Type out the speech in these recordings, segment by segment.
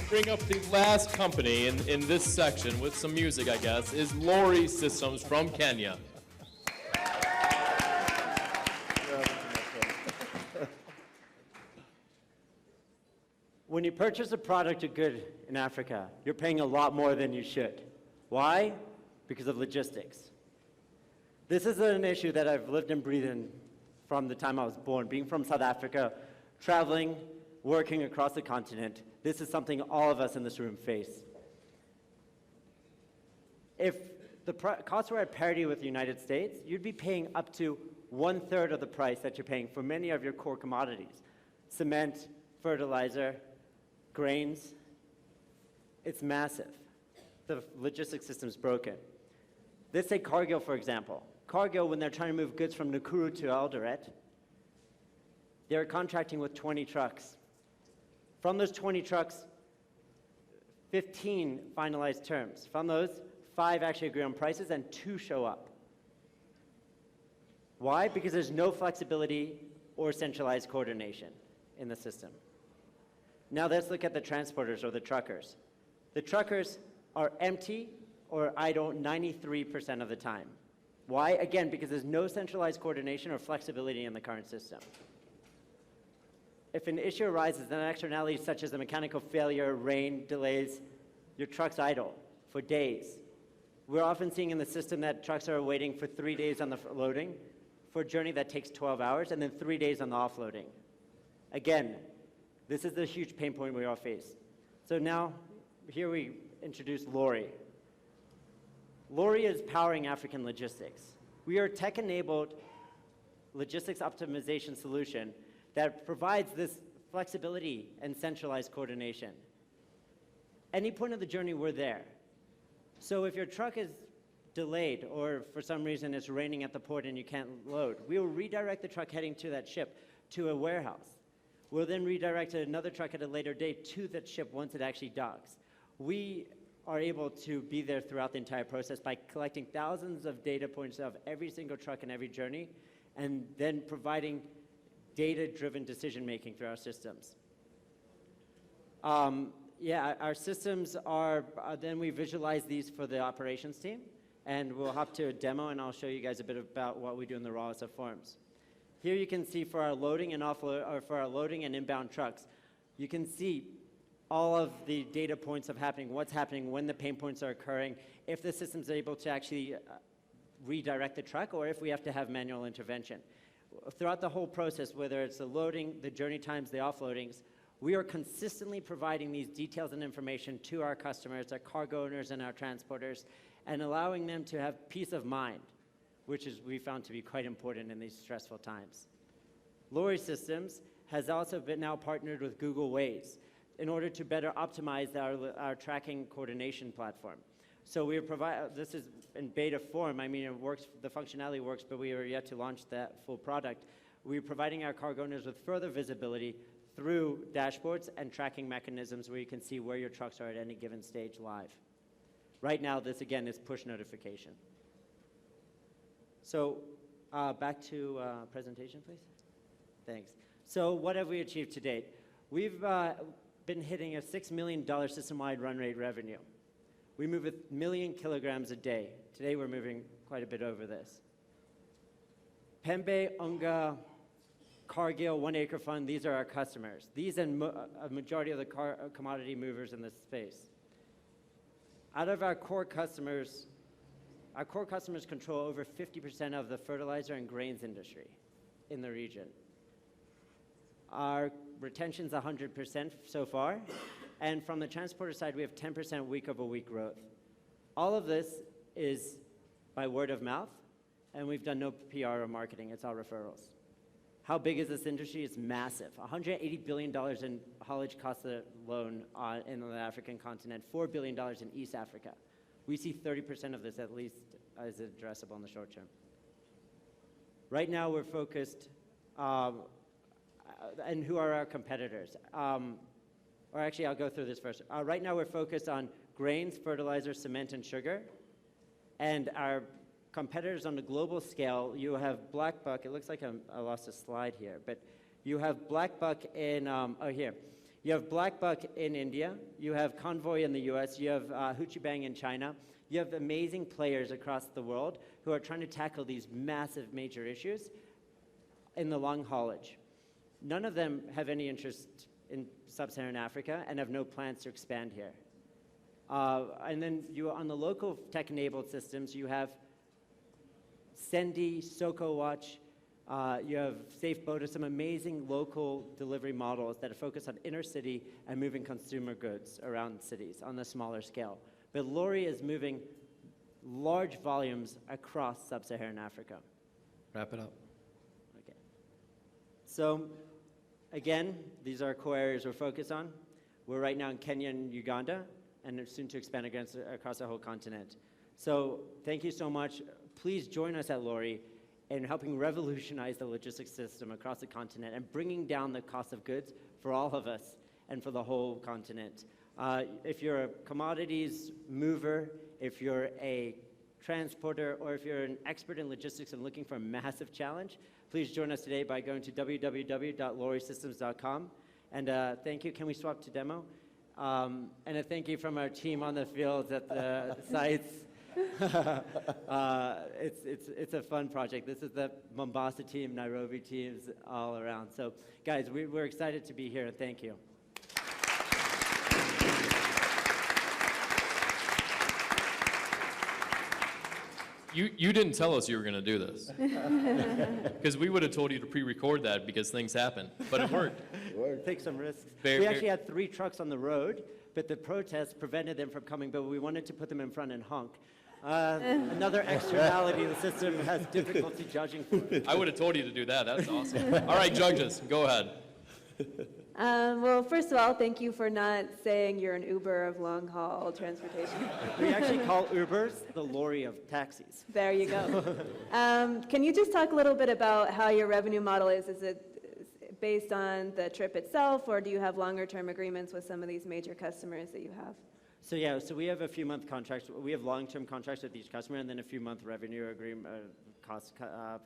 bring up the last company in this section with some music, I guess, is Lori Systems from Kenya. When you purchase a product or good in Africa, you're paying a lot more than you should. Why? Because of logistics. This is an issue that I've lived and breathed in from the time I was born. Being from South Africa, traveling, working across the continent, this is something all of us in this room face. If the costs were at parity with the United States, you'd be paying up to 1/3 of the price that you're paying for many of your core commodities. Cement, fertilizer, grains. It's massive. The logistics system's broken. Let's take Cargill, for example. Cargill, when they're trying to move goods from Nakuru to Eldoret, they're contracting with 20 trucks. From those 20 trucks, 15 finalized terms. From those, 5 actually agree on prices and 2 show up. Why? Because there's no flexibility or centralized coordination in the system. Now let's look at the transporters or the truckers. The truckers are empty or idle 93% of the time. Why? Again, because there's no centralized coordination or flexibility in the current system. If an issue arises, then externalities such as a mechanical failure, rain, delays, your truck's idle for days. We're often seeing in the system that trucks are waiting for 3 days on the loading for a journey that takes 12 hours and then 3 days on the offloading. Again, this is the huge pain point we all face. So now, here we introduce Lori. Lori is powering African logistics. We are a tech-enabled logistics optimization solution that provides this flexibility and centralized coordination. Any point of the journey, we're there. So if your truck is delayed or for some reason it's raining at the port and you can't load, we will redirect the truck heading to that ship to a warehouse. We'll then redirect another truck at a later date to that ship once it actually docks. We are able to be there throughout the entire process by collecting thousands of data points of every single truck and every journey, and then providing data-driven decision-making through our systems. Our systems are, then we visualize these for the operations team, and we'll hop to a demo, and I'll show you guys a bit about what we do in the rawest of forms. Here you can see for our loading and offload, or for our loading and inbound trucks, you can see all of the data points of happening, what's happening, when the pain points are occurring, if the system's able to actually redirect the truck, or if we have to have manual intervention. Throughout the whole process, whether it's the loading, the journey times, the offloadings, we are consistently providing these details and information to our customers, our cargo owners and our transporters, and allowing them to have peace of mind, which is we found to be quite important in these stressful times. Lori Systems has also been now partnered with Google Waze in order to better optimize our tracking coordination platform. So we provide, this is in beta form, I mean it works, the functionality works, but we are yet to launch that full product. We're providing our cargo owners with further visibility through dashboards and tracking mechanisms where you can see where your trucks are at any given stage live. Right now, this again is push notification. So back to presentation, please. Thanks. So what have we achieved to date? We've been hitting a $6 million system-wide run rate revenue. We move 1 million kilograms a day. Today we're moving quite a bit over this. Pembe, Unga, Cargill, One Acre Fund, these are our customers. These and a majority of the commodity movers in this space. Out of our core customers control over 50% of the fertilizer and grains industry in the region. Our retention's 100% so far, and from the transporter side, we have 10% week-over-week growth. All of this is by word of mouth, and we've done no PR or marketing, it's all referrals. How big is this industry? It's massive. $180 billion in haulage costs alone in the African continent, $4 billion in East Africa. We see 30% of this at least as addressable in the short term. Right now we're focused, and who are our competitors? Or actually, I'll go through this first. Right now we're focused on grains, fertilizer, cement, and sugar. And our competitors on the global scale, you have Black Buck. It looks like I lost a slide here, but you have Black Buck in, here. You have Blackbuck in India, you have Convoy in the US, you have Huchibang in China. You have amazing players across the world who are trying to tackle these massive major issues in the long haulage. None of them have any interest in sub-Saharan Africa and have no plans to expand here. And then on the local tech-enabled systems, you have Sendi, SocoWatch, you have SafeBoda, some amazing local delivery models that are focused on inner city and moving consumer goods around cities on a smaller scale. But Lori is moving large volumes across sub-Saharan Africa. Wrap it up. Okay. So, again, these are core areas we're focused on. We're right now in Kenya and Uganda, and soon to expand across the whole continent. So, thank you so much. Please join us at Lori in helping revolutionize the logistics system across the continent and bringing down the cost of goods for all of us and for the whole continent. If you're a commodities mover, if you're a transporter, or if you're an expert in logistics and looking for a massive challenge, please join us today by going to www.lorisystems.com. And thank you. Can we swap to demo? And a thank you from our team on the field at the sites. It's a fun project. This is the Mombasa team, Nairobi teams, all around. So, guys, we're excited to be here. Thank you. You didn't tell us you were going to do this. Because we would have told you to pre-record that because things happen. But it worked. Take some risks. Very, we actually had 3 trucks on the road, but the protests prevented them from coming, but we wanted to put them in front and honk. Another externality the system has difficulty judging for. I would have told you to do that. That's awesome. All right, judges, go ahead. Well, first of all, thank you for not saying you're an Uber of long-haul transportation. We actually call Ubers the lorry of taxis. There you go. Can you just talk a little bit about how your revenue model is? Is it based on the trip itself, or do you have longer-term agreements with some of these major customers that you have? So yeah, so we have a few month contracts. We have long-term contracts with each customer, and then a few month revenue agreement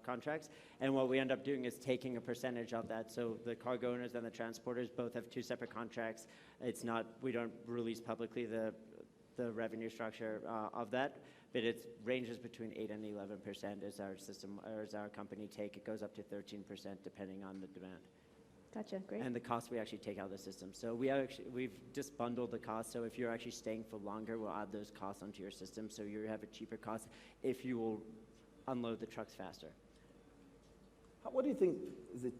contracts. And what we end up doing is taking a percentage of that. So the cargo owners and the transporters both have 2 separate contracts. It's not, we don't release publicly the revenue structure of that, but it ranges between 8 and 11% as our system, or as our company take. It goes up to 13% depending on the demand. Gotcha, great. And the cost we actually take out of the system. So we've just bundled the cost. So if you're actually staying for longer, we'll add those costs onto your system. So you have a cheaper cost if you will unload the trucks faster. What do you think is the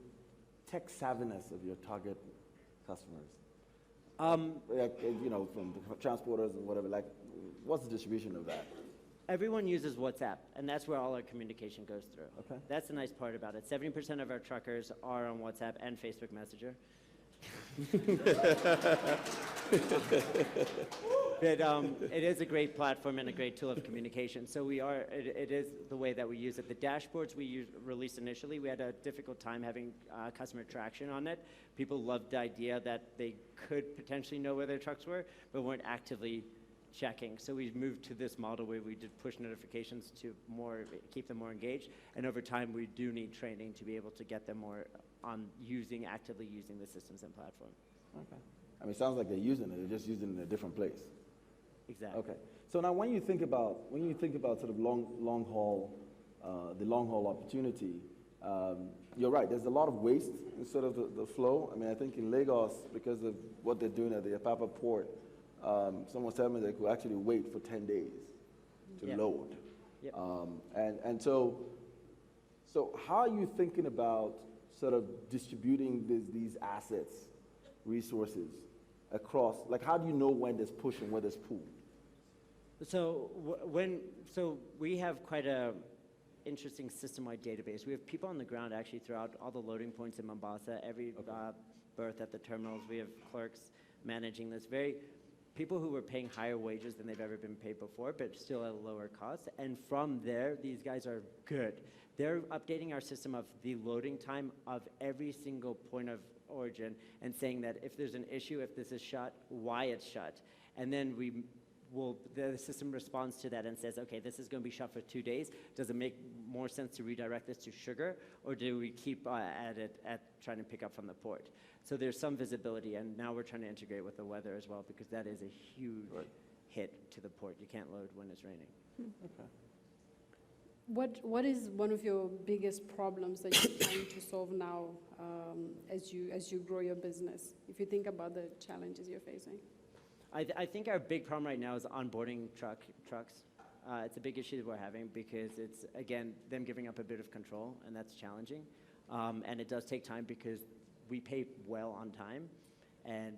tech savviness of your target customers? Like, you know, from the transporters and whatever, like, what's the distribution of that? Everyone uses WhatsApp, and that's where all our communication goes through. Okay. That's the nice part about it. 70% of our truckers are on WhatsApp and Facebook Messenger. But it is a great platform and a great tool of communication. So it is the way that we use it. The dashboards we released initially, we had a difficult time having customer traction on it. People loved the idea that they could potentially know where their trucks were, but weren't actively checking. So we moved to this model where we did push notifications to keep them more engaged. And over time, we do need training to be able to get them more on actively using the systems and platform. Okay. I mean, it sounds like they're using it. They're just using it in a different place. Exactly. Okay. So now, when you think about sort of long haul, the long haul opportunity, you're right. There's a lot of waste in sort of the flow. I mean, I think in Lagos, because of what they're doing at the Apapa port, someone told me they could actually wait for 10 days to load. Yep. And so how are you thinking about sort of distributing these assets, resources across? Like, how do you know when there's push and where there's pull? So we have quite a interesting system-wide database. We have people on the ground actually throughout all the loading points in Mombasa, every berth at the terminals. We have clerks managing this. People who were paying higher wages than they've ever been paid before, but still at a lower cost. And from there, these guys are good. They're updating our system of the loading time of every single point of origin and saying that if there's an issue, if this is shut, why it's shut. And then we the system responds to that and says, okay, this is going to be shut for 2 days. Does it make more sense to redirect this to sugar, or do we keep at it at trying to pick up from the port? So there's some visibility, and now we're trying to integrate with the weather as well, because that is a huge hit to the port. You can't load when it's raining. What is one of your biggest problems that you're trying to solve now as you grow your business? If you think about the challenges you're facing. I think our big problem right now is onboarding trucks. It's a big issue that we're having because it's, again, them giving up a bit of control, and that's challenging. And it does take time because we pay well on time. And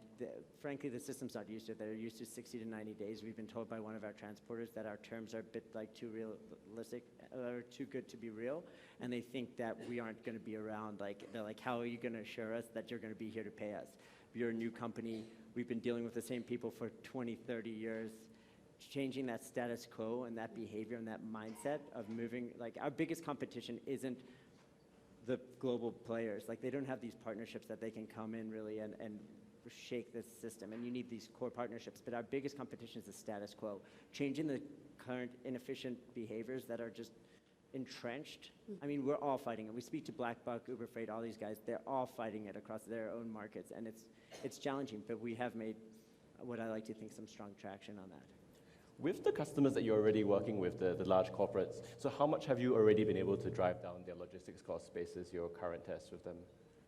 frankly, the system's not used to it. They're used to 60 to 90 days. We've been told by one of our transporters that our terms are a bit like too realistic, or too good to be real. And they think that we aren't going to be around. They're like, how are you going to assure us that you're going to be here to pay us? You're a new company. We've been dealing with the same people for 20, 30 years. Changing that status quo and that behavior and that mindset of moving, our biggest competition isn't the global players. They don't have these partnerships that they can come in really and shake this system, and you need these core partnerships. But our biggest competition is the status quo. Changing the current inefficient behaviors that are just entrenched. I mean, we're all fighting it. We speak to Blackbuck, Uber Freight, all these guys. They're all fighting it across their own markets, and it's challenging, but we have made what I like to think some strong traction on that. With the customers that you're already working with, the large corporates, so how much have you already been able to drive down their logistics cost basis, your current tests with them?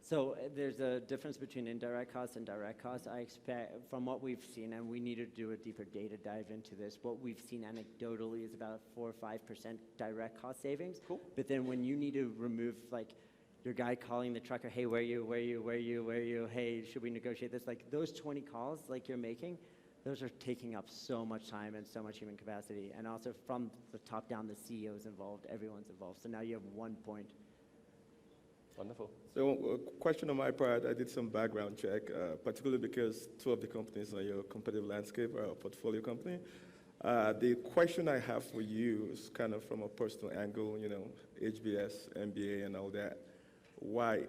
So there's a difference between indirect costs and direct costs. I expect, from what we've seen, and we need to do a deeper data dive into this, what we've seen anecdotally is about 4 or 5% direct cost savings. Cool. But then when you need to remove, your guy calling the trucker, hey, where are you? Hey, should we negotiate this? Those 20 calls you're making, those are taking up so much time and so much human capacity. And also from the top down, the CEO's involved, everyone's involved. So now you have 1 point. Wonderful. So a question on my part, I did some background check, particularly because 2 of the companies on your competitive landscape are a portfolio company. The question I have for you is kind of from a personal angle, HBS, MBA, and all that. Why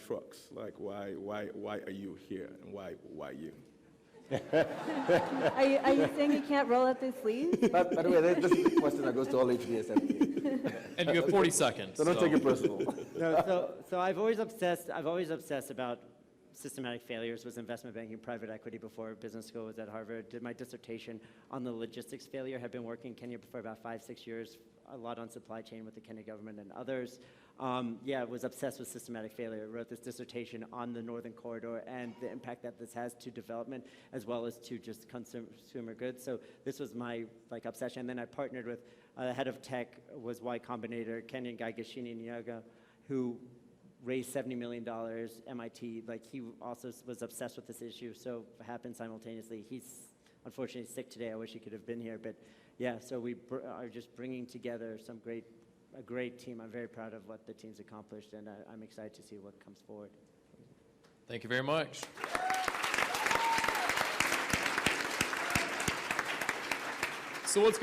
trucks? Why are you here, and why you? Are you saying you can't roll up the sleeves? By the way, this is a question that goes to all HBS MBA. And you have 40 seconds. So don't take it personal. No, so I've always obsessed about systematic failures. Was investment banking, private equity before business school. Was at Harvard. Did my dissertation on the logistics failure. Have been working in Kenya for about 5-6 years. A lot on supply chain with the Kenya government and others. Was obsessed with systematic failure. Wrote this dissertation on the Northern Corridor and the impact that this has to development as well as to just consumer goods. So this was my obsession. And then I partnered with the head of tech was Y Combinator, Kenyan guy Gashini Nyaga, who raised $70 million, MIT. He also was obsessed with this issue. So it happened simultaneously. He's unfortunately sick today. I wish he could have been here. But yeah, so we are just bringing together a great team. I'm very proud of what the team's accomplished, and I'm excited to see what comes forward. Thank you very much. So what's going